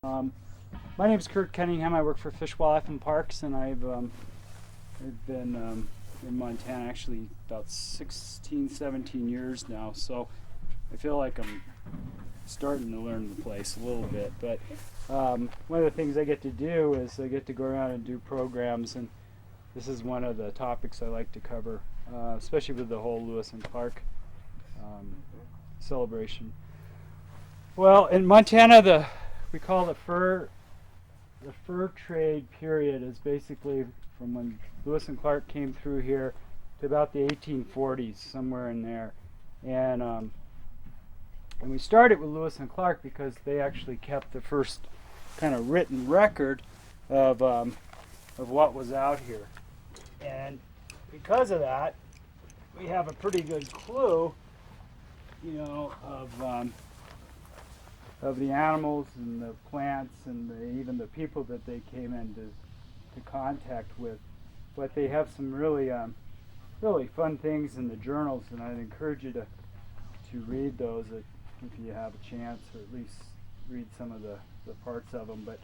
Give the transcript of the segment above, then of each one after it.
Um, my name is Cunningham. I work for Fish, Wildlife, and Parks, and I've been in Montana actually about 16, 17 years now. So I feel like I'm starting to learn the place a little bit. But one of the things I get to do is I get to go around and do programs, and this is one of the topics I like to cover, especially with the whole Lewis and Clark celebration. Well, in Montana, we call the fur trade period is basically from when Lewis and Clark came through here to about the 1840s, somewhere in there. And and we started with Lewis and Clark because they actually kept the first kind of written record of what was out here. And because of that, we have a pretty good clue, of the animals and the plants and even the people that they came into contact with. But they have some really fun things in the journals, and I'd encourage you to read those if you have a chance, or at least read some of the parts of them. But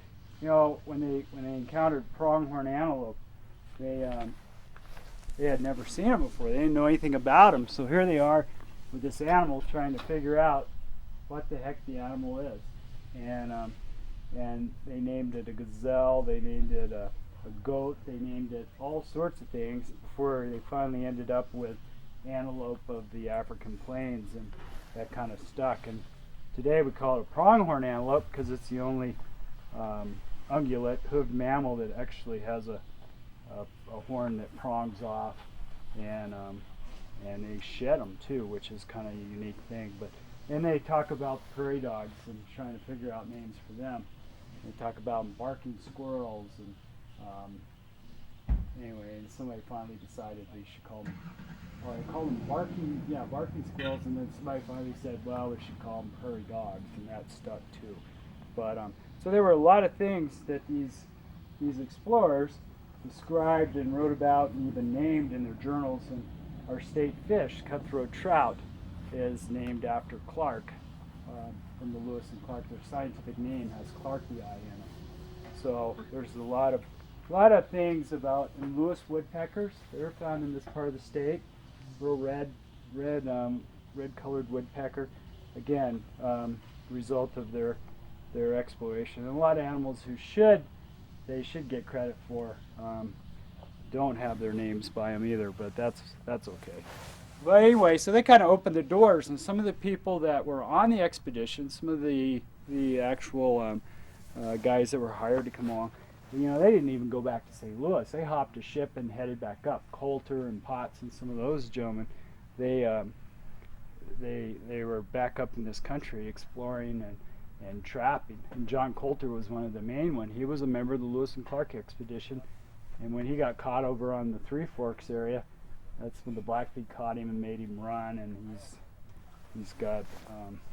when they encountered pronghorn antelope, they had never seen them before. They didn't know anything about them. So here they are with this animal trying to figure out what the heck the animal is. And they named it a gazelle, they named it a goat, they named it all sorts of things before they finally ended up with antelope of the African plains, and that kind of stuck. And today we call it a pronghorn antelope because it's the only ungulate hooved mammal that actually has a horn that prongs off, and they shed them too, which is kind of a unique thing. And they talk about prairie dogs and trying to figure out names for them. They talk about barking squirrels, and anyway, and somebody finally decided they should call them, or they called them barking squirrels, and then somebody finally said, well, we should call them prairie dogs, and that stuck too. But so there were a lot of things that these explorers described and wrote about and even named in their journals. And our state fish, cutthroat trout, is named after Clark, from the Lewis and Clark. Their scientific name has Clarkii in it. So there's a lot of things about. And Lewis woodpeckers, they're found in this part of the state. Real red colored woodpecker. Again, result of their exploration. And a lot of animals who should get credit for don't have their names by them either, but that's okay. But anyway, so they kind of opened the doors, and some of the people that were on the expedition, some of the actual guys that were hired to come along, they didn't even go back to St. Louis. They hopped a ship and headed back up. Coulter and Potts and some of those gentlemen, they were back up in this country exploring and trapping. And John Coulter was one of the main one. He was a member of the Lewis and Clark expedition, and when he got caught over on the Three Forks area, that's when the Blackfeet caught him and made him run, and he's got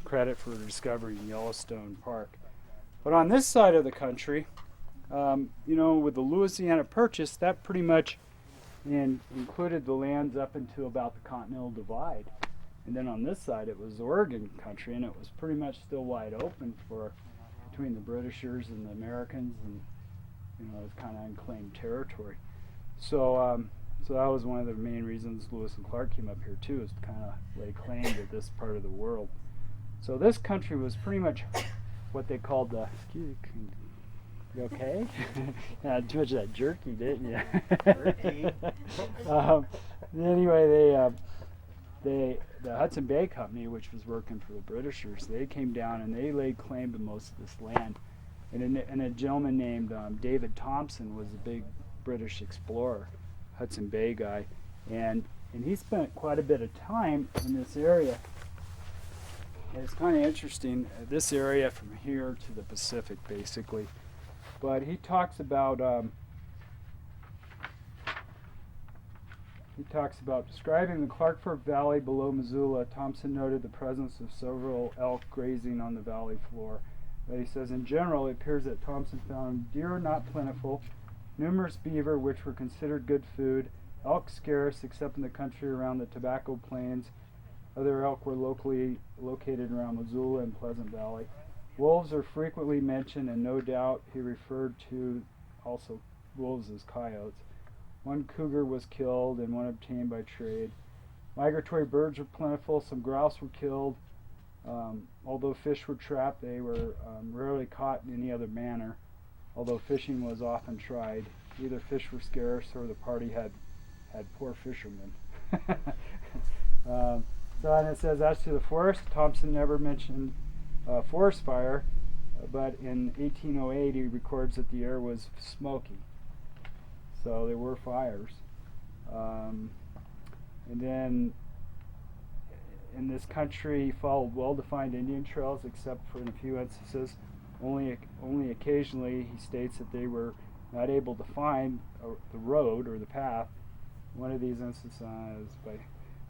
credit for the discovery in Yellowstone Park. But on this side of the country, with the Louisiana Purchase, that pretty much included the lands up into about the Continental Divide. And then on this side, it was Oregon country, and it was pretty much still wide open between the Britishers and the Americans, and it was kind of unclaimed territory. So that was one of the main reasons Lewis and Clark came up here too, is to kind of lay claim to this part of the world. So this country was pretty much what they called the. You okay? Not too much of that jerky, didn't you? Jerky. Anyway, the Hudson Bay Company, which was working for the Britishers, they came down and they laid claim to most of this land. And a gentleman named David Thompson was a big British explorer, Hudson Bay guy, and he spent quite a bit of time in this area. And it's kind of interesting, this area from here to the Pacific, basically. But he talks about describing the Clark Fork Valley below Missoula. Thompson noted the presence of several elk grazing on the valley floor. But he says, in general, it appears that Thompson found deer not plentiful, numerous beaver, which were considered good food, elk scarce except in the country around the Tobacco Plains. Other elk were locally located around Missoula and Pleasant Valley. Wolves are frequently mentioned, and no doubt he referred to also wolves as coyotes. One cougar was killed and one obtained by trade. Migratory birds were plentiful. Some grouse were killed. Although fish were trapped, they were rarely caught in any other manner, although fishing was often tried. Either fish were scarce or the party had poor fishermen. So and it says, as to the forest, Thompson never mentioned forest fire, but in 1808 he records that the air was smoky. So there were fires. And then in this country he followed well-defined Indian trails, except for in a few instances. Only occasionally he states that they were not able to find the road or the path. One of these instances is by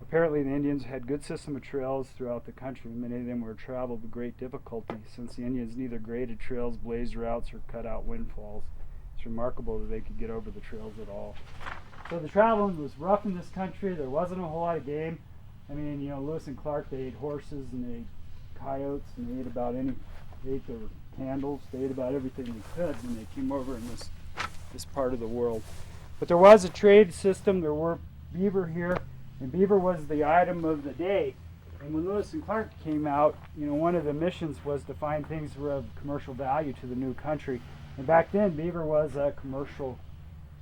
apparently the Indians had good system of trails throughout the country. Many of them were traveled with great difficulty, since the Indians neither graded trails, blazed routes, or cut out windfalls. It's remarkable that they could get over the trails at all. So the traveling was rough in this country. There wasn't a whole lot of game. I mean, Lewis and Clark, they ate horses and they ate coyotes and they ate they ate their candles. They ate about everything they could when they came over in this part of the world. But there was a trade system. There were beaver here, and beaver was the item of the day. And when Lewis and Clark came out, one of the missions was to find things that were of commercial value to the new country. And back then, beaver was a commercial,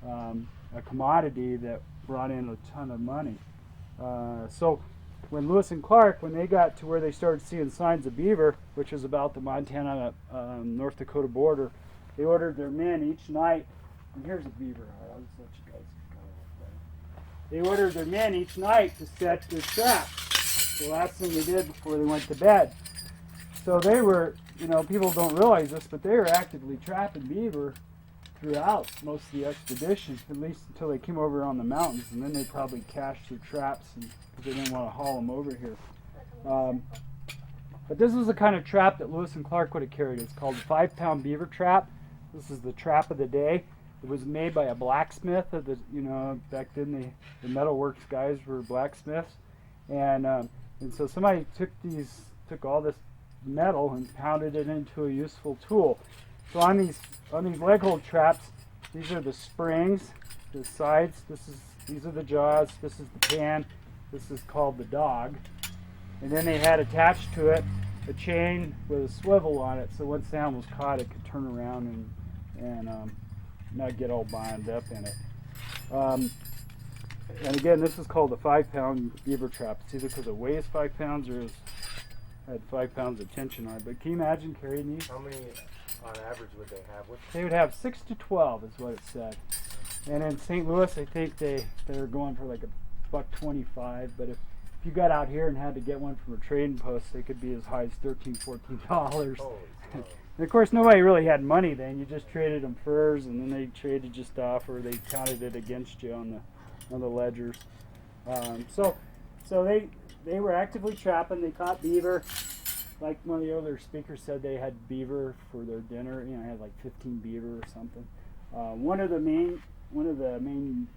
a commodity that brought in a ton of money. So when Lewis and Clark, when they got to where they started seeing signs of beaver, which is about the Montana, North Dakota border, they ordered their men each night. And here's a beaver. I'll just let you guys kind of look at it. They ordered their men each night to set their traps. The last thing they did before they went to bed. So they were, people don't realize this, but they were actively trapping beaver throughout most of the expedition, at least until they came over on the mountains, and then they probably cached their traps because they didn't want to haul them over here. But this was the kind of trap that Lewis and Clark would have carried. It's called the 5-pound beaver trap. This is the trap of the day. It was made by a blacksmith. Back then the metalworks guys were blacksmiths, and so somebody took all this metal and pounded it into a useful tool. So on these leg hold traps, these are the springs, the sides. These are the jaws. This is the pan. This is called the dog, and then they had attached to it a chain with a swivel on it, so once the animal was caught, it could turn around and not get all bound up in it. And again, this is called the 5-pound beaver trap. It's either because it weighs 5 pounds or had 5 pounds of tension on it. But can you imagine carrying these? How many on average would they have? They would have 6 to 12 is what it said. And in St. Louis, I think they were going for like $1.25. But if you got out here and had to get one from a trading post, they could be as high as $13, $14. And of course, nobody really had money then. You just traded them furs, and then they traded you stuff, or they counted it against you on the ledgers. So they were actively trapping. They caught beaver. Like one of the other speakers said, they had beaver for their dinner. They had like 15 beaver or something. One of the main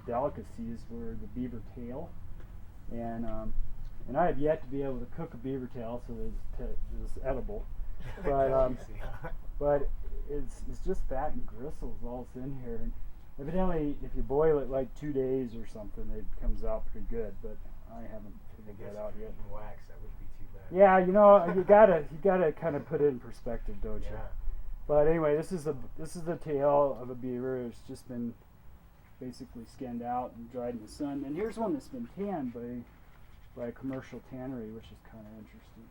delicacies were the beaver tail, and I have yet to be able to cook a beaver tail, so it's edible. But it's just fat and gristles all that's in here. And evidently, if you boil it like 2 days or something, it comes out pretty good. But I haven't figured that out yet. Wax, that wouldn't be too bad. Yeah, you gotta kind of put it in perspective, don't you? Yeah. But anyway, this is the tail of a beaver. It's just been basically skinned out and dried in the sun. And here's one that's been tanned by a commercial tannery, which is kind of interesting.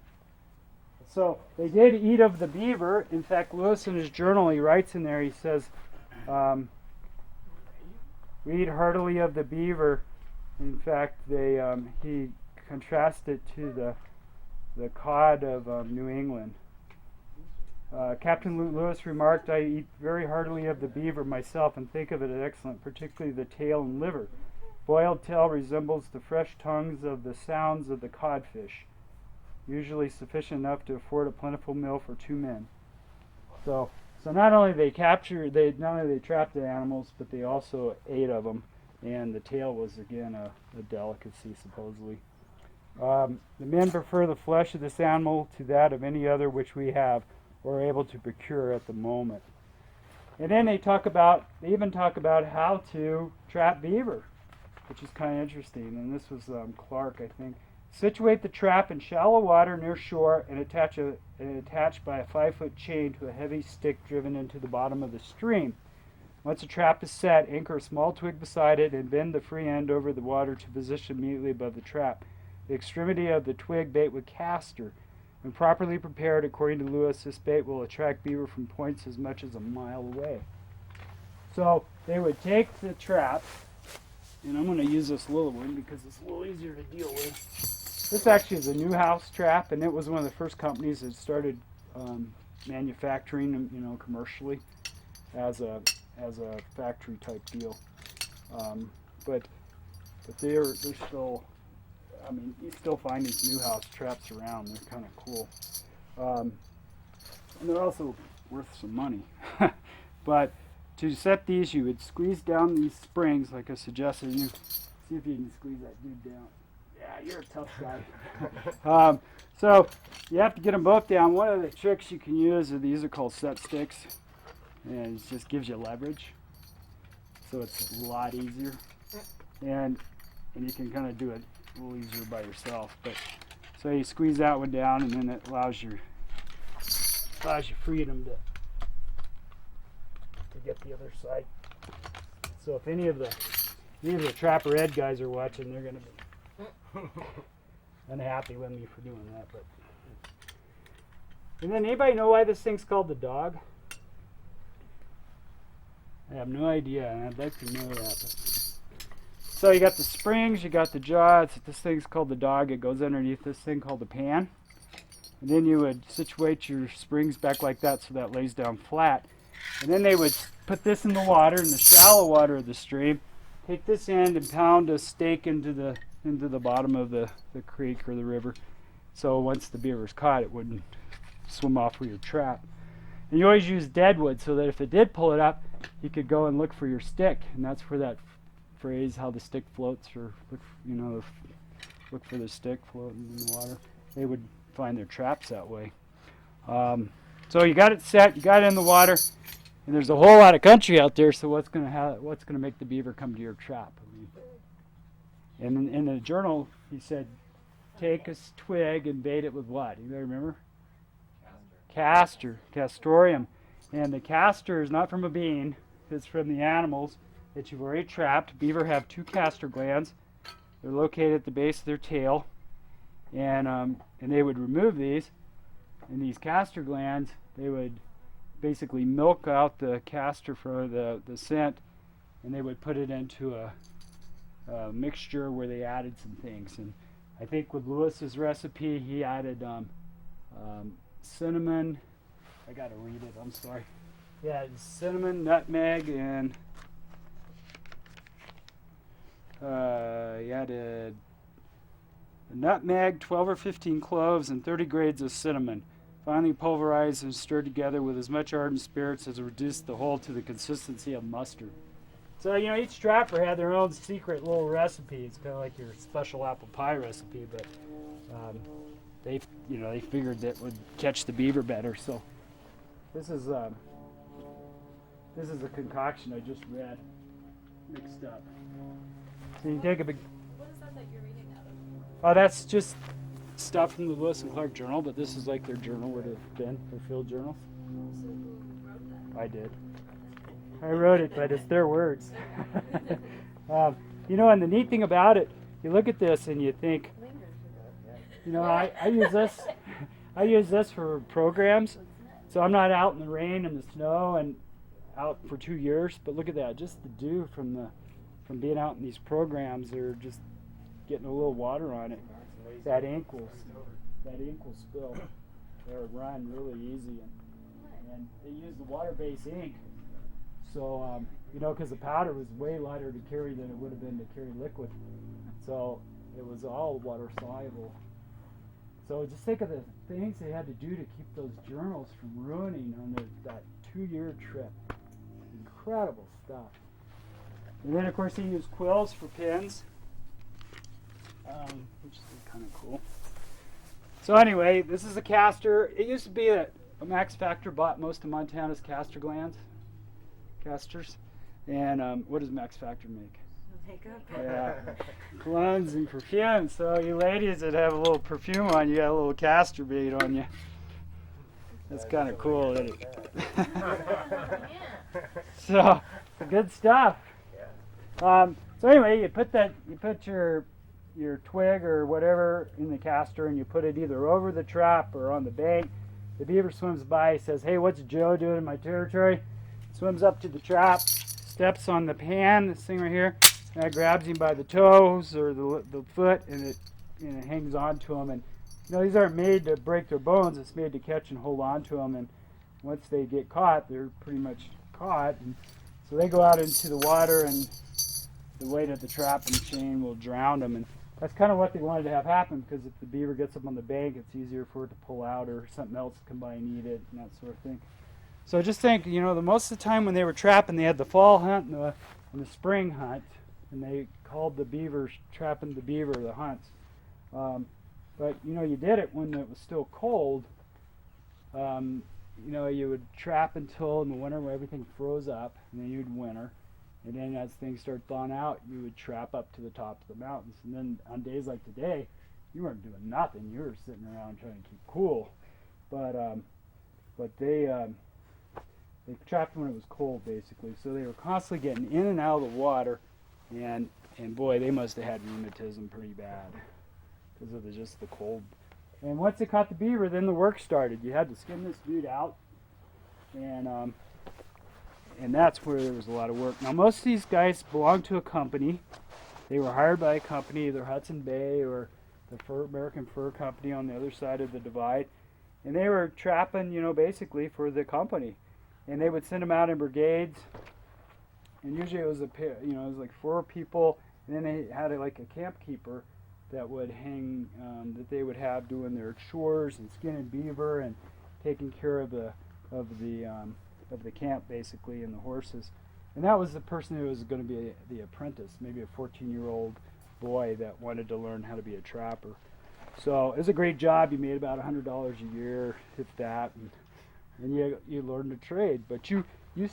So they did eat of the beaver. In fact, Lewis in his journal, he writes in there, he says, we eat heartily of the beaver. In fact, he contrasts it to the cod of New England. Captain Lewis remarked, I eat very heartily of the beaver myself and think of it as excellent, particularly the tail and liver. Boiled tail resembles the fresh tongues of the sounds of the codfish, usually sufficient enough to afford a plentiful meal for 2 men. So not only they trapped the animals, but they also ate of them, and the tail was again a delicacy supposedly. The men prefer the flesh of this animal to that of any other which we have or are able to procure at the moment. And then they even talk about how to trap beaver, which is kind of interesting. And this was Clark, I think. Situate the trap in shallow water near shore and attach by a 5-foot chain to a heavy stick driven into the bottom of the stream. Once the trap is set, anchor a small twig beside it and bend the free end over the water to position immediately above the trap. The extremity of the twig bait with castor. When properly prepared, according to Lewis, this bait will attract beaver from points as much as a mile away. So they would take the trap, and I'm going to use this little one because it's a little easier to deal with. This actually is a new house trap, and it was one of the first companies that started manufacturing them, commercially as a factory type deal. But they're still. I mean, you still find these new house traps around. They're kind of cool. And they're also worth some money. But to set these, you would squeeze down these springs like I suggested. You see if you can squeeze that dude down. Yeah, you're a tough guy. So you have to get them both down. One of the tricks you can use these are called set sticks. And it just gives you leverage. So it's a lot easier. And you can kind of do it a little easier by yourself. But so you squeeze that one down, and then it allows you freedom to get the other side. So if any of the Trapper Ed guys are watching, they're going to be unhappy with me for doing that. But and then anybody know why this thing's called the dog? I have no idea, and I'd like to know that. But so you got the springs, you got the jaw. This thing's called the dog. It goes underneath this thing called the pan. And then you would situate your springs back like that so that lays down flat. And then they would put this in the water, in the shallow water of the stream, take this end and pound a stake into the bottom of the creek or the river. So once the beaver's caught, it wouldn't swim off with your trap. And you always use dead wood so that if it did pull it up, you could go and look for your stick. And that's where that phrase, how the stick floats, or look for the stick floating in the water. They would find their traps that way. So you got it set, you got it in the water, and there's a whole lot of country out there. So what's going to make the beaver come to your trap? And in the journal, he said, take a twig and bait it with what? You remember? Castoreum. And the castor is not from a bean; it's from the animals that you've already trapped. Beaver have 2 castor glands. They're located at the base of their tail, and they would remove these. And these castor glands, they would basically milk out the castor for the scent, and they would put it into a mixture where they added some things. And I think with Lewis's recipe, he added cinnamon. I gotta read it. I'm sorry. Yeah, cinnamon, nutmeg, and he added nutmeg, 12 or 15 cloves, and 30 grains of cinnamon. Finally pulverized and stirred together with as much ardent spirits as reduced the whole to the consistency of mustard. So, each trapper had their own secret little recipe. It's kind of like your special apple pie recipe, but they figured that would catch the beaver better. So this is a concoction I just read, mixed up. So you take a big. What is that you're reading out of? Oh, that's just stuff from the Lewis and Clark Journal, but this is like their journal would have been, their field journal. So who wrote that? I did. I wrote it, but it's their words. And the neat thing about it, you look at this and you think, I use this. I use this for programs, so I'm not out in the rain and the snow and out for 2 years. But look at that, just the dew from being out in these programs. They're just getting a little water on it. That ink will spill or run really easy, and they use the water-based ink. So because the powder was way lighter to carry than it would have been to carry liquid, so it was all water soluble. So just think of the things they had to do to keep those journals from ruining on that 2-year trip. Incredible stuff. And then, of course, he used quills for pins, which is kind of cool. So anyway, this is a castor. It used to be a Max Factor bought most of Montana's castors. And what does Max Factor make? Makeup. Yeah, colognes and perfumes. So you ladies that have a little perfume on, you got a little castor bead on you. That's kind of cool, isn't it? So good stuff. So anyway, you put your twig or whatever in the castor, and you put it either over the trap or on the bank. The beaver swims by, says, "Hey, what's Joe doing in my territory?" Swims up to the trap, steps on the pan, this thing right here, and it grabs him by the toes or the foot, and it hangs on to him. And these aren't made to break their bones. It's made to catch and hold on to them. And once they get caught, they're pretty much caught. And so they go out into the water, and the weight of the trap and chain will drown them. And that's kind of what they wanted to have happen, because if the beaver gets up on the bank, it's easier for it to pull out, or something else to come by and eat it, and that sort of thing. So just think, the most of the time when they were trapping, they had the fall hunt and the spring hunt, and they called the beavers, trapping the beaver, the hunts. But you did it when it was still cold. You would trap until in the winter when everything froze up, and then you'd winter. And then as things start thawing out, you would trap up to the top of the mountains. And then on days like today, you weren't doing nothing. You were sitting around trying to keep cool. But they trapped when it was cold, basically. So they were constantly getting in and out of the water. And boy, they must have had rheumatism pretty bad because of just the cold. And once they caught the beaver, then the work started. You had to skin this dude out. And that's where there was a lot of work. Now, most of these guys belonged to a company. They were hired by a company, either Hudson Bay or the American Fur Company on the other side of the divide. And they were trapping, basically for the company. And they would send them out in brigades. And usually it was it was like 4 people. And then they had like a camp keeper that would hang, that they would have doing their chores and skinning beaver and taking care of the camp, basically, and the horses. And that was the person who was going to be the apprentice, maybe a 14-year-old boy that wanted to learn how to be a trapper. So it was a great job. You made about $100 a year, if that, and you learned to trade. But you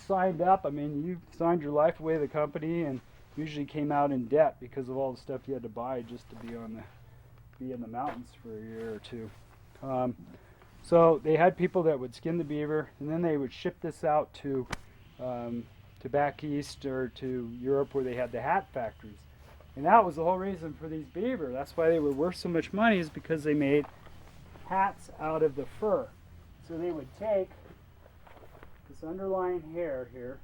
signed up. I mean, you signed your life away to the company, and usually came out in debt because of all the stuff you had to buy just to be in the mountains for a year or two. So they had people that would skin the beaver, and then they would ship this out to back east or to Europe, where they had the hat factories. And that was the whole reason for these beaver. That's why they were worth so much money, is because they made hats out of the fur. So they would take this underlying hair here,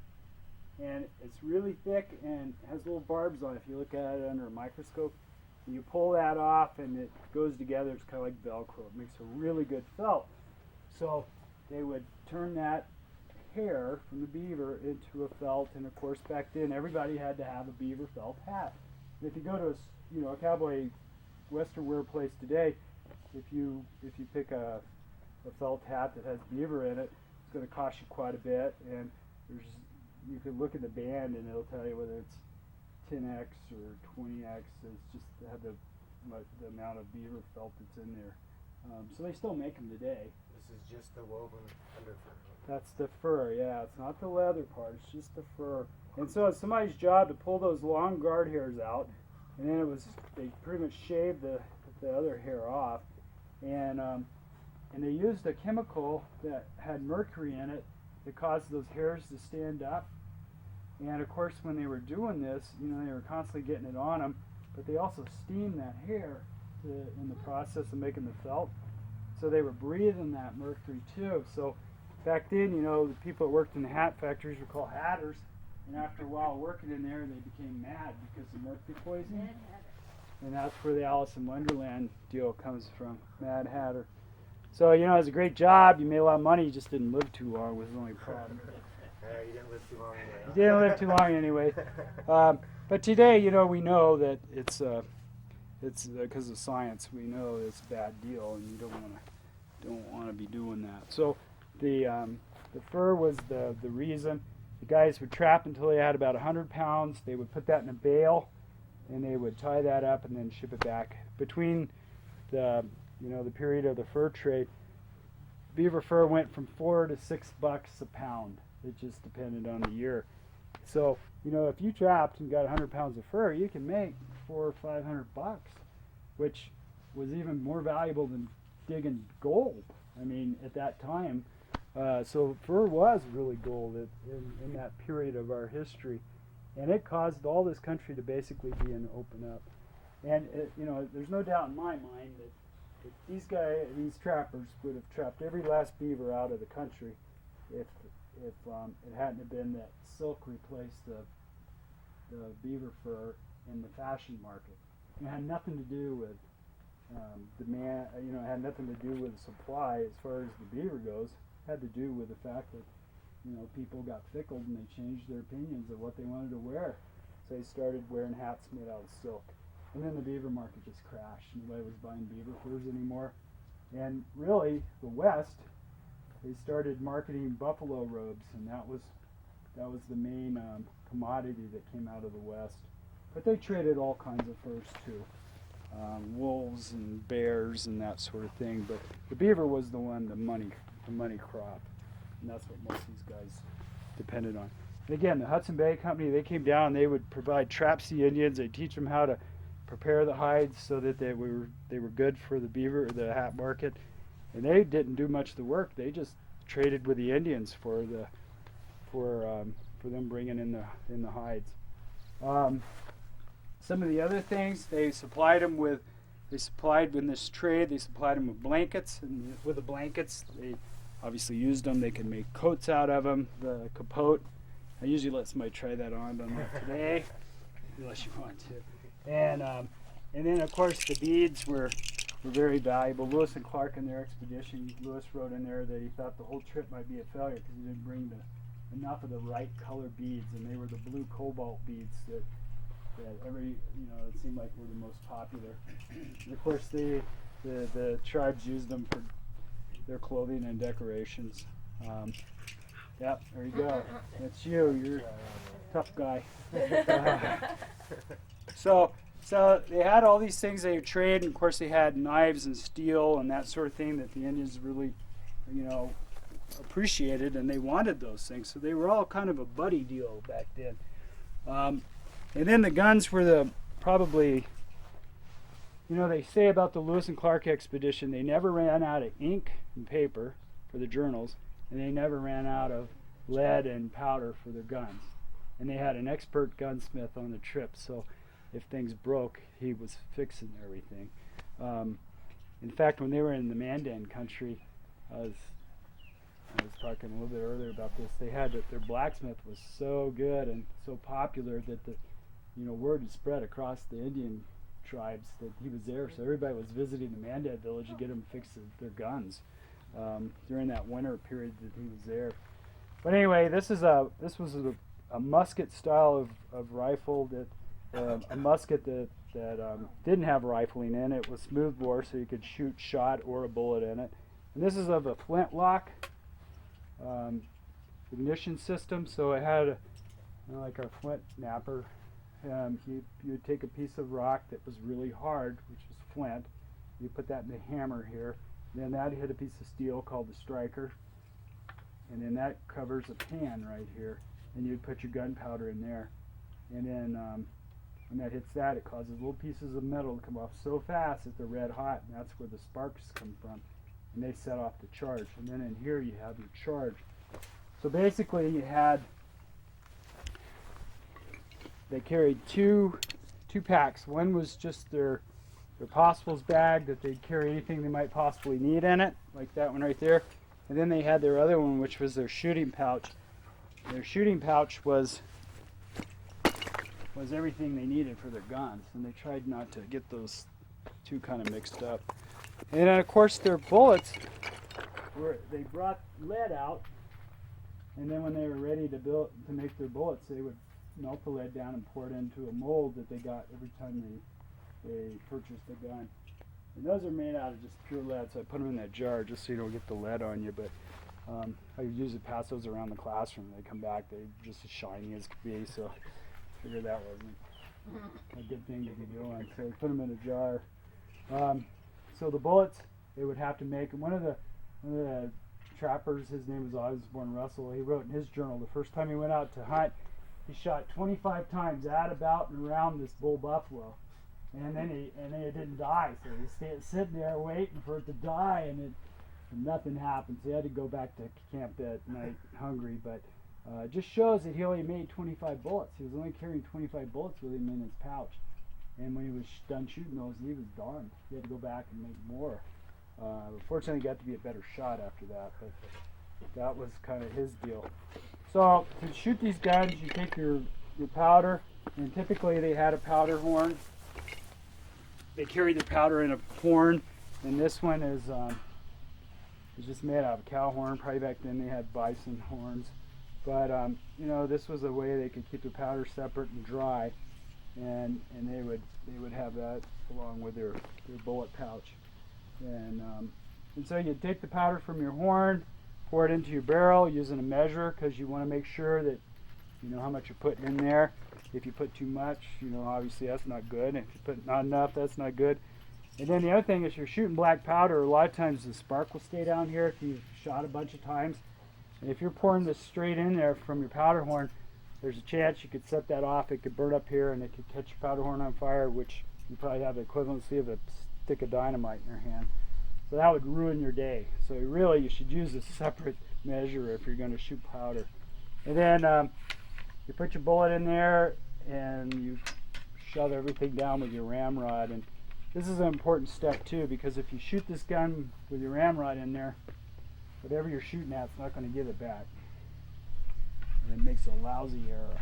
and it's really thick and has little barbs on it. If you look at it under a microscope, and you pull that off and it goes together. It's kind of like Velcro. It makes a really good felt. So they would turn that hair from the beaver into a felt, and of course back then everybody had to have a beaver felt hat. And if you go to a cowboy western wear place today, if you pick a felt hat that has beaver in it, it's going to cost you quite a bit. And you can look at the band and it'll tell you whether it's 10x or 20x. It's just to have the amount of beaver felt that's in there. So they still make them today. This is just the woven underfur. That's the fur, yeah. It's not the leather part. It's just the fur. And so it's somebody's job to pull those long guard hairs out, and then they pretty much shaved the other hair off, and they used a chemical that had mercury in it that caused those hairs to stand up. And of course, when they were doing this, they were constantly getting it on them, but they also steamed that hair in the process of making the felt. So they were breathing that mercury too. So back then, the people that worked in the hat factories were called hatters, and after a while working in there, they became mad because of mercury poisoning. And that's where the Alice in Wonderland deal comes from, Mad Hatter. So, it was a great job. You made a lot of money. You just didn't live too long was the only problem. You didn't live too long anyway. You didn't live too long anyway. But today, we know that it's because of science. We know it's a bad deal, and you don't want to be doing that. So the fur was the reason. The guys would trap until they had about 100 pounds. They would put that in a bale, and they would tie that up and then ship it back. Between the the period of the fur trade, beaver fur went from $4 to $6 a pound. It just depended on the year. So if you trapped and got 100 pounds of fur, you can make $400 or $500, which was even more valuable than digging gold. I mean, at that time. So fur was really gold in that period of our history, and it caused all this country to basically be an open up. And there's no doubt in my mind that these trappers would have trapped every last beaver out of the country if it hadn't have been that silk replaced the beaver fur in the fashion market. It had nothing to do with demand. It had nothing to do with supply as far as the beaver goes. It had to do with the fact that people got fickled and they changed their opinions of what they wanted to wear. So they started wearing hats made out of silk. And then the beaver market just crashed. Nobody was buying beaver furs anymore. And really, the West, they started marketing buffalo robes, and that was the main commodity that came out of the West. But they traded all kinds of furs too, wolves and bears and that sort of thing. But the beaver was the money crop, and that's what most of these guys depended on. And again, the Hudson Bay Company, they came down. They would provide traps to the Indians. They'd teach them how to prepare the hides so that they were good for the beaver, the hat market, and they didn't do much of the work. They just traded with the Indians for them bringing in the hides. Some of the other things they supplied in this trade. They supplied them with blankets, and with the blankets they obviously used them. They could make coats out of them. The capote. I usually let somebody try that on, but not today, unless you want to. And then of course the beads were very valuable. Lewis and Clark in their expedition, Lewis wrote in there that he thought the whole trip might be a failure because he didn't bring enough of the right color beads, and they were the blue cobalt beads that it seemed like were the most popular. And of course the tribes used them for their clothing and decorations. Yep, there you go. That's you. You're a tough guy. So they had all these things they would trade, and of course they had knives and steel and that sort of thing that the Indians really, appreciated, and they wanted those things. So they were all kind of a buddy deal back then. And then the guns were probably, they say about the Lewis and Clark expedition, they never ran out of ink and paper for the journals, and they never ran out of lead and powder for their guns. And they had an expert gunsmith on the trip, so if things broke, he was fixing everything. In fact, when they were in the Mandan country, I was talking a little bit earlier about this. They had their blacksmith was so good and so popular that word had spread across the Indian tribes that he was there. So everybody was visiting the Mandan village to get them fixed their guns during that winter period that he was there. But anyway, this was a musket style of rifle that. A musket that didn't have rifling in it. It was smooth bore, so you could shoot shot or a bullet in it. And this is of a flintlock ignition system, so it had like a flint napper. You would take a piece of rock that was really hard, which was flint. You put that in the hammer here. Then that hit a piece of steel called the striker, and then that covers a pan right here. And you'd put your gunpowder in there, and then. When that hits that, it causes little pieces of metal to come off so fast that they're red hot, and that's where the sparks come from. And they set off the charge. And then in here you have your charge. So basically they carried two packs. One was just their possibles bag that they'd carry anything they might possibly need in it, like that one right there. And then they had their other one, which was their shooting pouch. Their shooting pouch was everything they needed for their guns, and they tried not to get those two kind of mixed up. And then of course their bullets they brought lead out, and then when they were ready to make their bullets, they would melt the lead down and pour it into a mold that they got every time they purchased a gun. And those are made out of just pure lead, so I put them in that jar just so you don't get the lead on you. But I usually pass those around the classroom. They come back, they're just as shiny as could be, so figured that wasn't a good thing to be doing. So we put them in a jar. so the bullets they would have to make, and one of the trappers, his name was Osborne Russell, he wrote in his journal the first time he went out to hunt, he shot 25 times at, about, and around this bull buffalo. And then it didn't die, so he stayed sitting there waiting for it to die, and nothing happened. So he had to go back to camp that night hungry, but it just shows that he only made 25 bullets. He was only carrying 25 bullets with him in his pouch. And when he was done shooting those, he was done. He had to go back and make more. Fortunately, he got to be a better shot after that, but that was kind of his deal. So to shoot these guns, you take your powder, and typically they had a powder horn. They carried the powder in a horn, and this one is just made out of cow horn. Probably back then they had bison horns, but this was a way they could keep the powder separate and dry, and they would have that along with their bullet pouch. And so you take the powder from your horn, pour it into your barrel using a measure, because you want to make sure that you know how much you're putting in there. If you put too much, obviously that's not good. If you put not enough, that's not good. And then the other thing is, you're shooting black powder, a lot of times the spark will stay down here if you've shot a bunch of times. And if you're pouring this straight in there from your powder horn, there's a chance you could set that off. It could burn up here and it could catch your powder horn on fire, which you probably have the equivalency of a stick of dynamite in your hand. So that would ruin your day. So really you should use a separate measure if you're going to shoot powder. And then you put your bullet in there and you shove everything down with your ramrod. And this is an important step too, because if you shoot this gun with your ramrod in there, whatever you're shooting at, it's not going to give it back. And it makes a lousy arrow.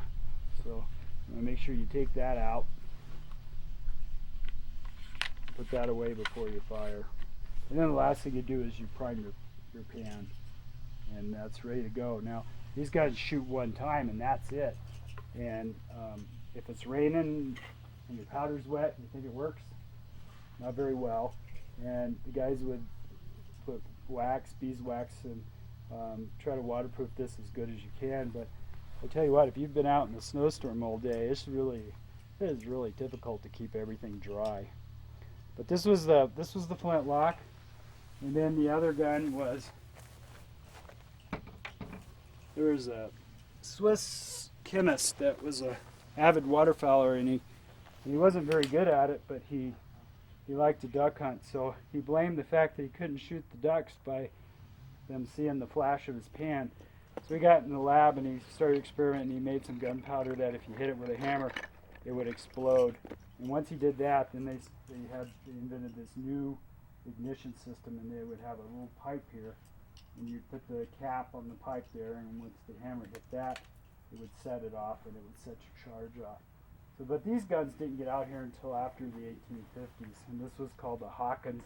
So you want to make sure you take that out. Put that away before you fire. And then the last thing you do is you prime your pan. And that's ready to go. Now, these guys shoot one time and that's it. And if it's raining and your powder's wet, you think it works? Not very well. And the guys would put wax, beeswax, and try to waterproof this as good as you can. But I tell you what, if you've been out in a snowstorm all day, it is really difficult to keep everything dry. But this was the flintlock, and then the other gun was, there was a Swiss chemist that was a avid waterfowler, and he wasn't very good at it, but he liked to duck hunt, so he blamed the fact that he couldn't shoot the ducks by them seeing the flash of his pan. So he got in the lab and he started experimenting. He made some gunpowder that if you hit it with a hammer, it would explode. And once he did that, then they invented this new ignition system, and they would have a little pipe here, and you'd put the cap on the pipe there, and once the hammer hit that, it would set it off, and it would set your charge off. So, but these guns didn't get out here until after the 1850s, and this was called the Hawkins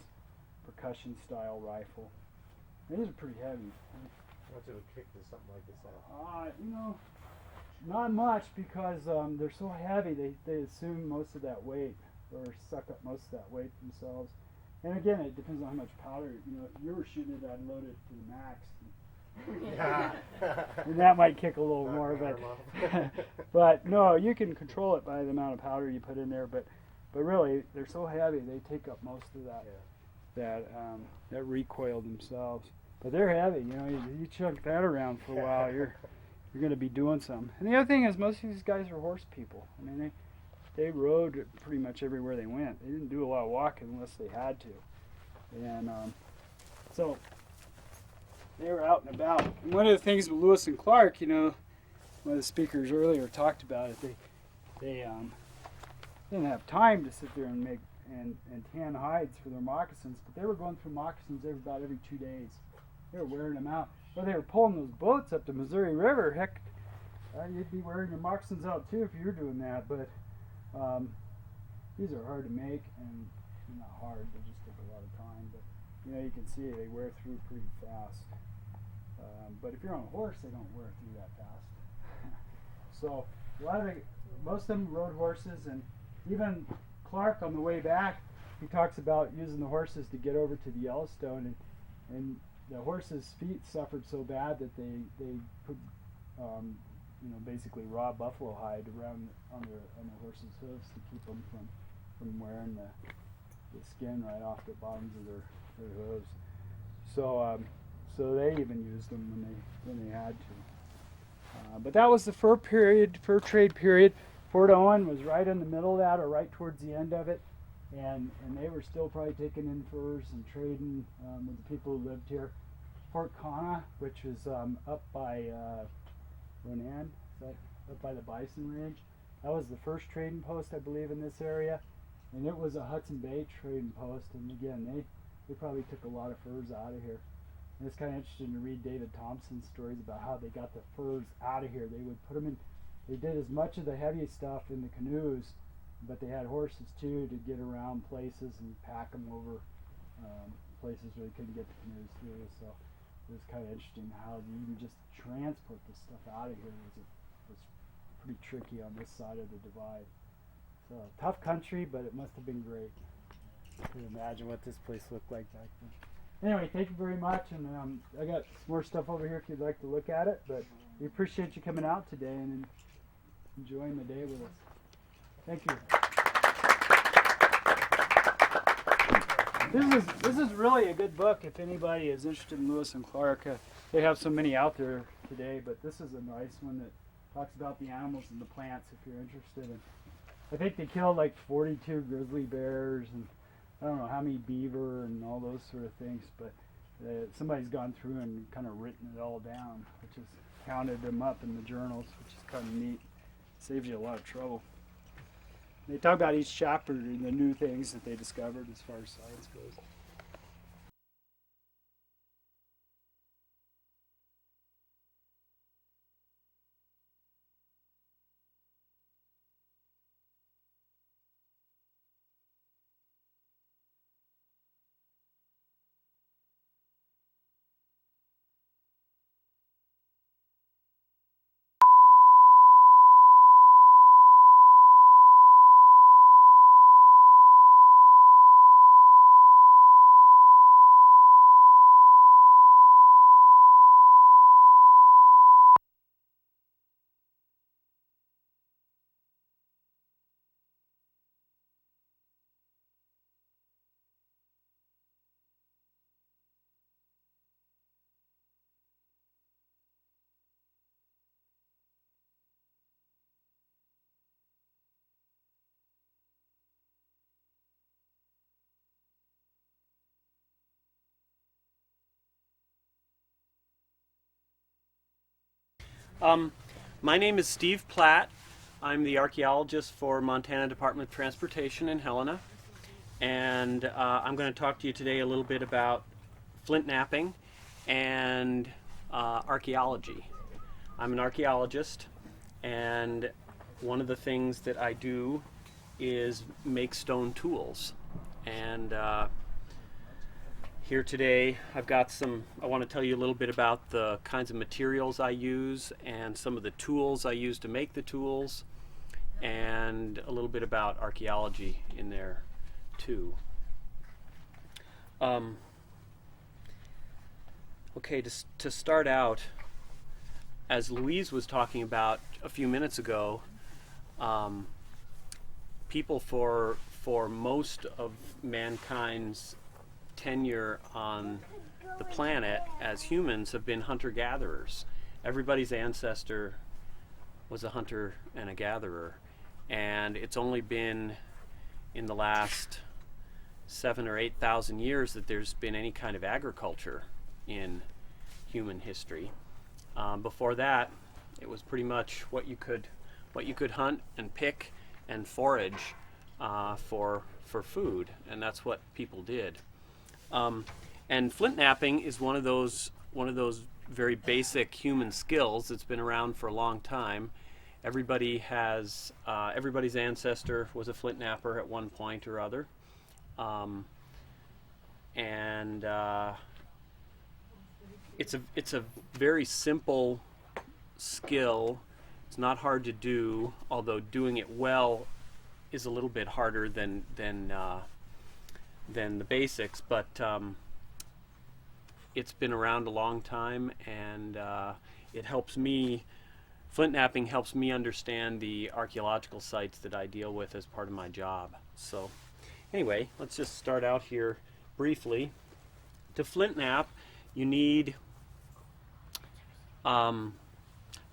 percussion style rifle. And these are pretty heavy. What's it would kick to something like this out? Not much, because they're so heavy. They assume most of that weight, or suck up most of that weight themselves. And again, it depends on how much powder. If you were shooting it, I'd load it to the max. And that might kick a little more, but no, you can control it by the amount of powder you put in there. But really, they're so heavy, they take up most of that recoil themselves. But they're heavy. You chunk that around for a while, you're going to be doing something. And the other thing is, most of these guys are horse people. I mean, they rode pretty much everywhere they went. They didn't do a lot of walking unless they had to. And so they were out and about. And one of the things with Lewis and Clark, one of the speakers earlier talked about it, they didn't have time to sit there and make and tan hides for their moccasins, but they were going through moccasins about every 2 days. They were wearing them out. Well, they were pulling those boats up the Missouri River. Heck, you'd be wearing your moccasins out too if you were doing that. But these are hard to make, and not hard, they just take a lot of time. But you can see they wear through pretty fast. But if you're on a horse, they don't wear through that fast. So most of them rode horses, and even Clark on the way back, he talks about using the horses to get over to the Yellowstone, and the horses' feet suffered so bad that they put basically raw buffalo hide around on the horses' hooves to keep them from wearing the skin right off the bottoms of their hooves. So so they even used them when they had to. But that was the fur trade period. Fort Owen was right in the middle of that, or right towards the end of it, and they were still probably taking in furs and trading with the people who lived here. Fort Cunningham, which was up by Ronan, up by the Bison Range. That was the first trading post, I believe, in this area, and it was a Hudson Bay trading post. And again, they probably took a lot of furs out of here. And it's kind of interesting to read David Thompson's stories about how they got the furs out of here. They would put them in. They did as much of the heavy stuff in the canoes, but they had horses too to get around places and pack them over places where they couldn't get the canoes through. So it was kind of interesting how to even just transport this stuff out of here was pretty tricky on this side of the divide. So tough country, but it must have been great. I can imagine what this place looked like back then. Anyway, thank you very much, and I got some more stuff over here if you'd like to look at it. But we appreciate you coming out today and enjoying the day with us. Thank you. This is really a good book if anybody is interested in Lewis and Clark. They have so many out there today, but this is a nice one that talks about the animals and the plants if you're interested. And I think they killed like 42 grizzly bears and I don't know how many beaver and all those sort of things, but somebody's gone through and kind of written it all down, which has counted them up in the journals, which is kind of neat. Saves you a lot of trouble. They talk about each chapter and the new things that they discovered as far as science goes. My name is Steve Platt. I'm the archaeologist for Montana Department of Transportation in Helena, and I'm going to talk to you today a little bit about flint knapping and archaeology. I'm an archaeologist, and one of the things that I do is make stone tools. And here today I want to tell you a little bit about the kinds of materials I use and some of the tools I use to make the tools, and a little bit about archaeology in there too. Okay, to start out, as Louise was talking about a few minutes ago, people for most of mankind's tenure on the planet as humans have been hunter-gatherers. Everybody's ancestor was a hunter and a gatherer, and it's only been in the last 7,000 or 8,000 years that there's been any kind of agriculture in human history. Before that, it was pretty much what you could hunt and pick and forage for food, and that's what people did. And flint knapping is one of those very basic human skills that's been around for a long time. Everybody's ancestor was a flint knapper at one point or other, and it's a very simple skill. It's not hard to do, although doing it well is a little bit harder than the basics, but it's been around a long time, and it helps me. Flint knapping helps me understand the archaeological sites that I deal with as part of my job. So anyway, let's just start out here briefly. To flint knap, you need the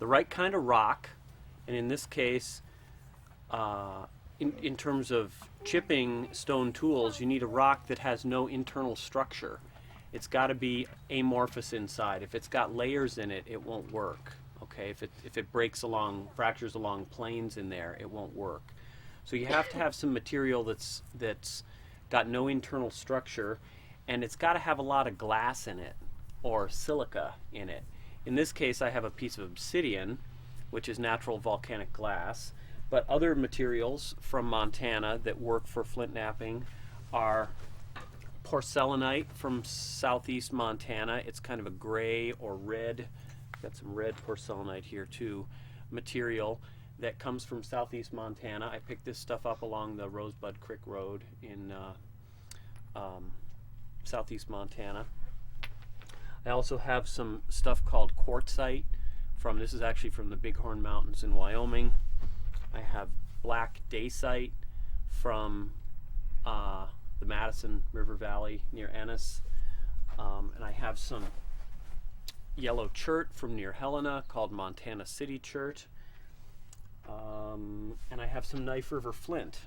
right kind of rock, and in this case, in terms of chipping stone tools, you need a rock that has no internal structure. It's got to be amorphous inside. If it's got layers in it, it won't work. Okay, if it breaks along, fractures along planes in there, it won't work. So you have to have some material that's got no internal structure, and it's got to have a lot of glass in it or silica in it. In this case, I have a piece of obsidian, which is natural volcanic glass, but other materials from Montana that work for flint knapping are porcelainite from southeast Montana. It's kind of a gray or red, got some red porcelainite here too, material that comes from southeast Montana. I picked this stuff up along the Rosebud Creek Road in southeast Montana. I also have some stuff called quartzite this is actually from the Bighorn Mountains in Wyoming. I have black dacite from the Madison River Valley near Ennis. And I have some yellow chert from near Helena called Montana City Chert. And I have some Knife River flint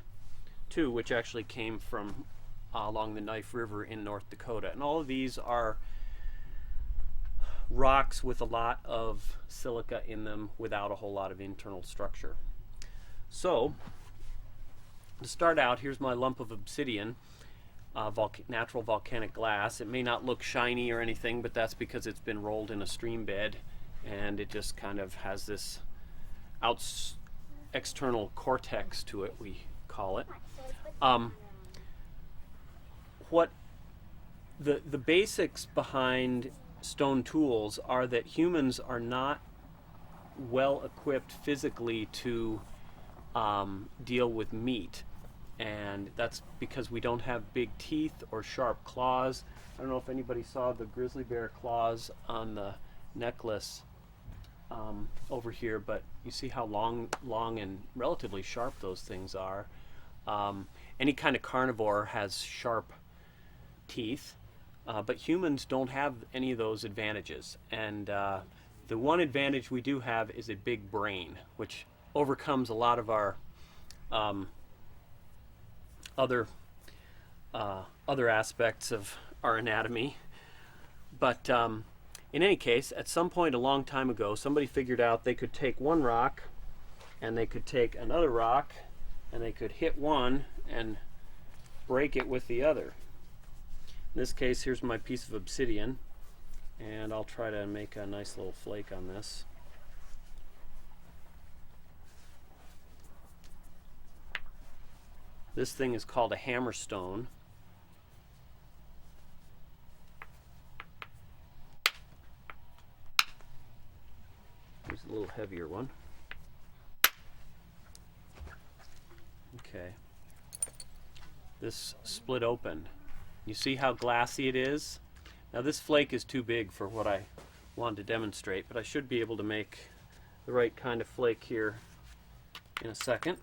too, which actually came from along the Knife River in North Dakota. And all of these are rocks with a lot of silica in them without a whole lot of internal structure. So to start out, here's my lump of obsidian, natural volcanic glass. It may not look shiny or anything, but that's because it's been rolled in a stream bed and it just kind of has this external cortex to it, we call it. What the basics behind stone tools are that humans are not well equipped physically to deal with meat, and that's because we don't have big teeth or sharp claws. I don't know if anybody saw the grizzly bear claws on the necklace over here, but you see how long and relatively sharp those things are. Any kind of carnivore has sharp teeth, but humans don't have any of those advantages. And the one advantage we do have is a big brain, which overcomes a lot of our other aspects of our anatomy. But in any case, at some point a long time ago, somebody figured out they could take one rock and they could take another rock and they could hit one and break it with the other. In this case, here's my piece of obsidian, and I'll try to make a nice little flake on this. This thing is called a hammerstone. Here's a little heavier one. Okay. This split open. You see how glassy it is? Now this flake is too big for what I wanted to demonstrate, but I should be able to make the right kind of flake here in a second.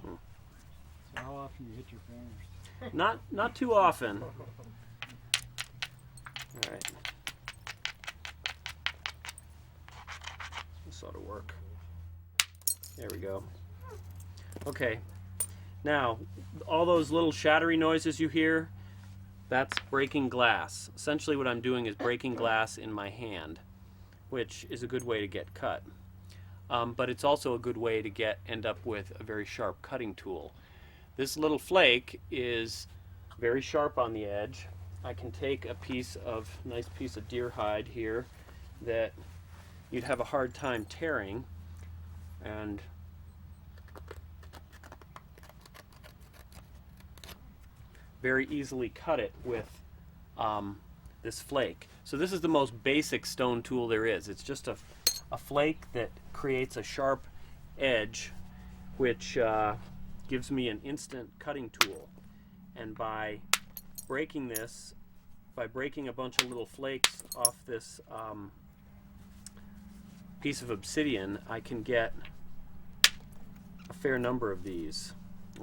So how often you hit your fingers? Not too often. All right. This ought to work. There we go. Okay. Now, all those little shattery noises you hear, that's breaking glass. Essentially what I'm doing is breaking glass in my hand, which is a good way to get cut. But it's also a good way to end up with a very sharp cutting tool. This little flake is very sharp on the edge. I can take a nice piece of deer hide here that you'd have a hard time tearing, and very easily cut it with this flake. So this is the most basic stone tool there is. It's just a flake that creates a sharp edge, which gives me an instant cutting tool. And by breaking this, by breaking a bunch of little flakes off this piece of obsidian, I can get a fair number of these.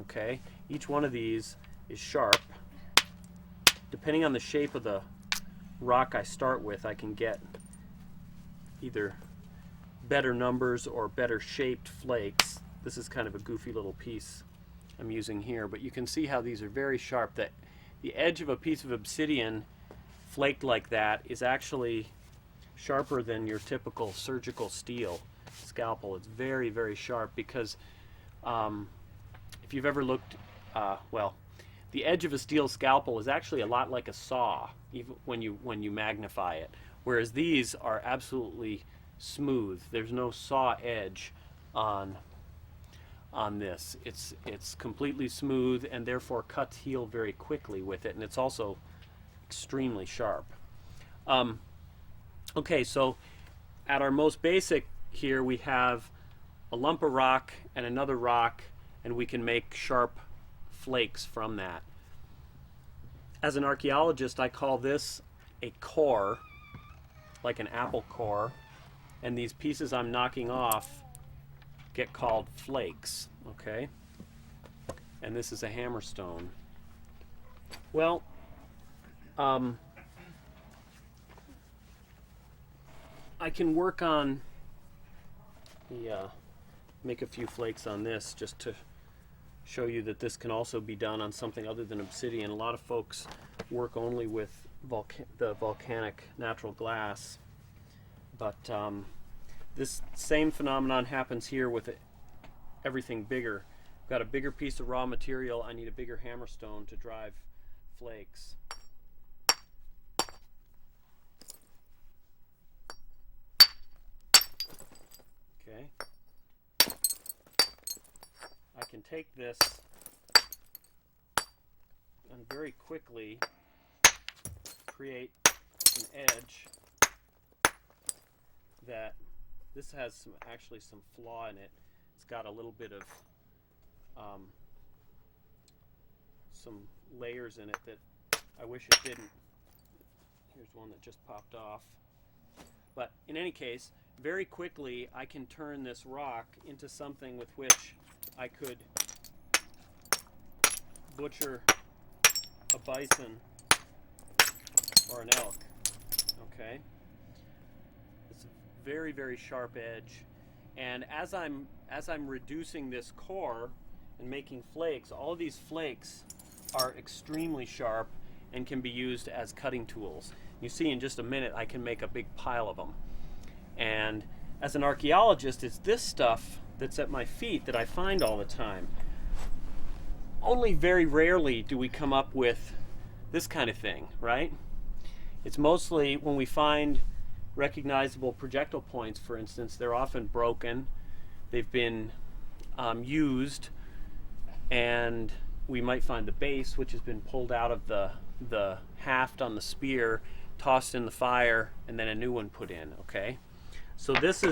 Okay, each one of these is sharp. Depending on the shape of the rock I start with, I can get either better numbers or better shaped flakes. This is kind of a goofy little piece I'm using here, but you can see how these are very sharp. That the edge of a piece of obsidian flaked like that is actually sharper than your typical surgical steel scalpel. It's very, very sharp because if you've ever looked, well, the edge of a steel scalpel is actually a lot like a saw, even when you magnify it. Whereas these are absolutely smooth. There's no saw edge on this. It's completely smooth, and therefore cuts heal very quickly with it, and it's also extremely sharp. Okay, so at our most basic here, we have a lump of rock and another rock, and we can make sharp flakes from that. As an archaeologist, I call this a core, like an apple core, and these pieces I'm knocking off get called flakes, okay? And this is a hammerstone. Well, I can work on make a few flakes on this just to show you that this can also be done on something other than obsidian. A lot of folks work only with the volcanic natural glass, but this same phenomenon happens here with everything bigger. I've got a bigger piece of raw material. I need a bigger hammerstone to drive flakes. Okay. I can take this and very quickly create an edge that this has actually some flaw in it. It's got a little bit of some layers in it that I wish it didn't. Here's one that just popped off. But in any case, very quickly I can turn this rock into something with which I could butcher a bison or an elk. Okay? It's a very, very sharp edge. And as I'm reducing this core and making flakes, all of these flakes are extremely sharp and can be used as cutting tools. You see in just a minute I can make a big pile of them. And as an archaeologist, it's this stuff that's at my feet that I find all the time. Only very rarely do we come up with this kind of thing, right? It's mostly when we find recognizable projectile points, for instance, they're often broken, they've been used, and we might find the base, which has been pulled out of the haft on the spear, tossed in the fire, and then a new one put in, okay? So this